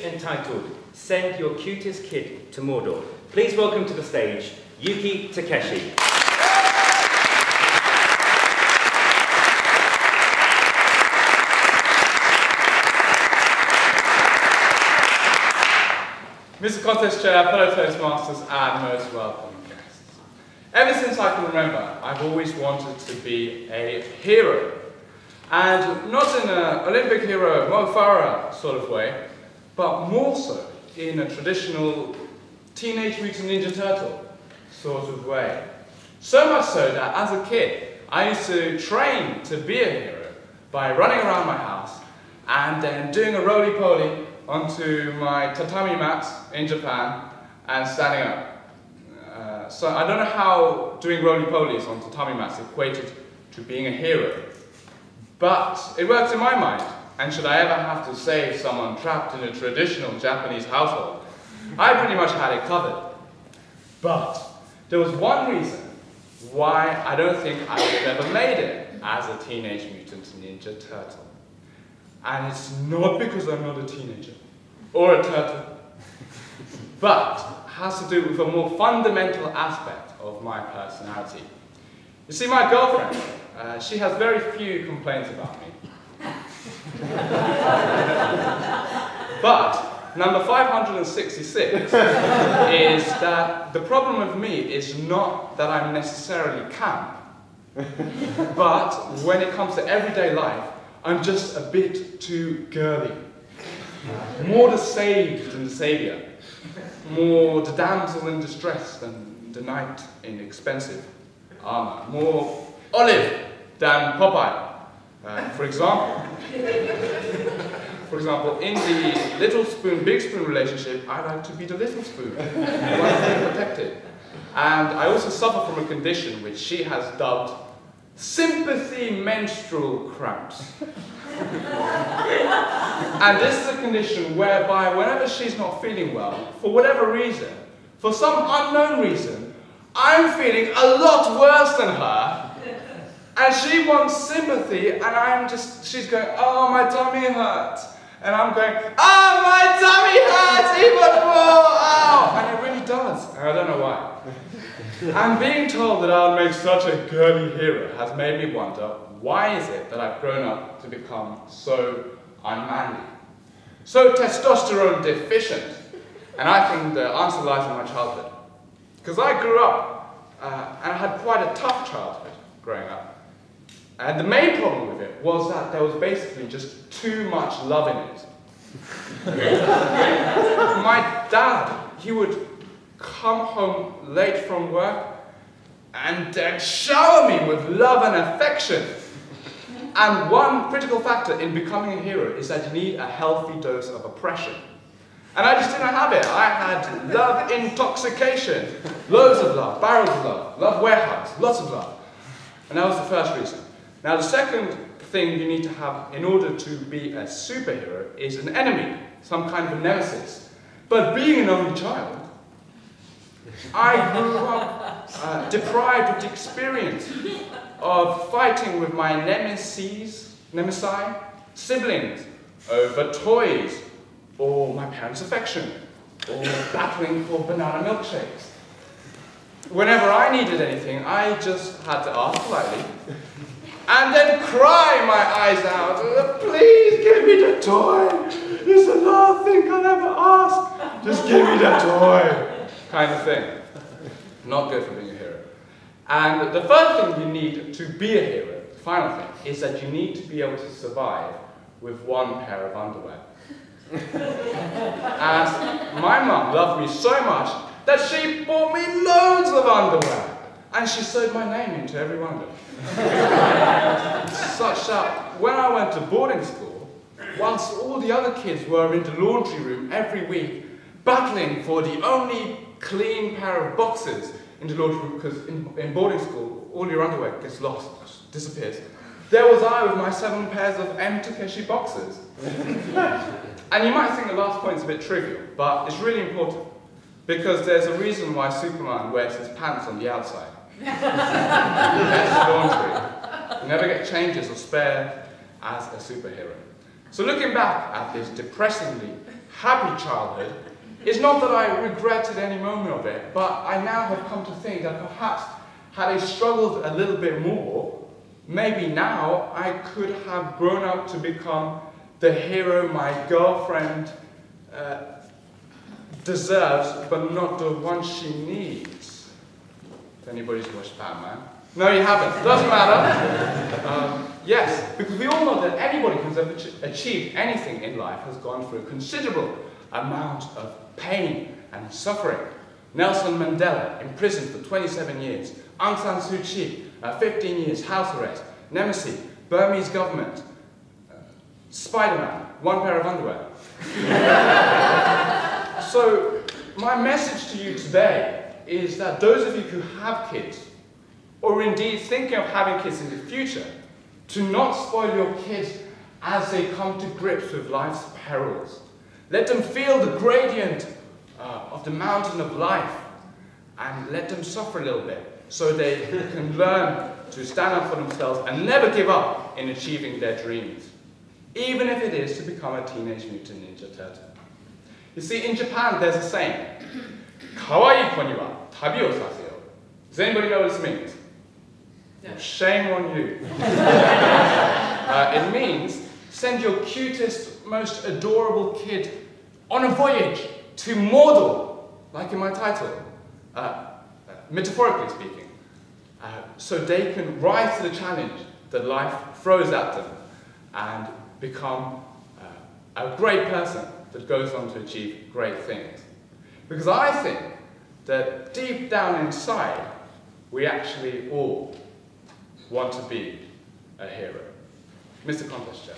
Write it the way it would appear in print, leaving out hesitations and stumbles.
Entitled, Send Your Cutest Kid to Mordor. Please welcome to the stage, Yuki Takeshi. Mr. Cutest Chair, fellow Toastmasters, and most welcome guests. Ever since I can remember, I've always wanted to be a hero. And not in an Olympic hero, Mo Farah sort of way, but more so in a traditional Teenage Mutant Ninja Turtle sort of way. So much so that as a kid, I used to train to be a hero by running around my house and then doing a roly-poly onto my tatami mats in Japan and standing up. So I don't know how doing roly-polies on tatami mats equated to being a hero, but it worked in my mind. And should I ever have to save someone trapped in a traditional Japanese household, I pretty much had it covered. But there was one reason why I don't think I would have ever made it as a Teenage Mutant Ninja Turtle. And it's not because I'm not a teenager or a turtle, but has to do with a more fundamental aspect of my personality. You see, my girlfriend, she has very few complaints about me. But number 566 is that the problem with me is not that I'm necessarily camp, but when it comes to everyday life, I'm just a bit too girly. More the saved than the saviour, more the damsel in distress than the knight in expensive armour, more Olive than Popeye. For example, in the little spoon, big spoon relationship, I like to be the little spoon, the one being protected. And I also suffer from a condition which she has dubbed sympathy menstrual cramps. And this is a condition whereby whenever she's not feeling well, for whatever reason, for some unknown reason, I'm feeling a lot worse than her. And she wants sympathy, and she's going, oh, my tummy hurts. And I'm going, oh, my tummy hurts even more, ow! And it really does, and I don't know why. And being told that I'll make such a girly hero has made me wonder, why is it that I've grown up to become so unmanly? So testosterone deficient? And I think the answer lies in my childhood. Because I grew up, and I had quite a tough childhood growing up. And the main problem with it was that there was basically just too much love in it. My dad, he would come home late from work and shower me with love and affection. And one critical factor in becoming a hero is that you need a healthy dose of oppression. And I just didn't have it. I had love intoxication, loads of love, barrels of love warehouse, lots of love. And that was the first reason. Now, the second thing you need to have in order to be a superhero is an enemy, some kind of a nemesis. But being an only child, I grew up deprived of the experience of fighting with my nemesi, siblings, over toys, or my parents' affection, or battling for banana milkshakes. Whenever I needed anything, I just had to ask politely, and then cry my eyes out, please give me the toy, it's the last thing I'll ever ask, just give me the toy, kind of thing. Not good for being a hero. And the third thing you need to be a hero, the final thing, is that you need to be able to survive with one pair of underwear. And my mum loved me so much that she bought me loads of underwear. And she sewed my name into every one of them. Such that when I went to boarding school, whilst all the other kids were in the laundry room every week, battling for the only clean pair of boxes in the laundry room, because in boarding school, all your underwear gets lost, disappears. There was I with my 7 pairs of M. Takeshi boxers. And you might think the last point is a bit trivial, but it's really important. Because there's a reason why Superman wears his pants on the outside. That's laundry. You never get changes or spare as a superhero. So looking back at this depressingly happy childhood is not that I regretted any moment of it, but I now have come to think that perhaps had I struggled a little bit more, maybe now I could have grown up to become the hero my girlfriend deserves, but not the one she needs. If anybody's watched Batman. No, you haven't. Doesn't matter. Yes, because we all know that anybody who's ever achieved anything in life has gone through a considerable amount of pain and suffering. Nelson Mandela, imprisoned for 27 years. Aung San Suu Kyi, 15 years, house arrest. Nemesis, Burmese government. Spider-Man, one pair of underwear. So, my message to you today is that those of you who have kids, or indeed thinking of having kids in the future, to not spoil your kids as they come to grips with life's perils. Let them feel the gradient of the mountain of life, and let them suffer a little bit, so they can learn to stand up for themselves and never give up in achieving their dreams, even if it is to become a Teenage Mutant Ninja Turtle. You see, in Japan, there's a saying, "Kawaii ko ni wa tabi o saseo." Does anybody know what this means? No. Shame on you. It means, send your cutest, most adorable kid on a voyage to Mordor, like in my title, metaphorically speaking, so they can rise to the challenge that life throws at them and become a great person that goes on to achieve great things. Because I think that deep down inside, we actually all want to be a hero. Mr. Contest Chair.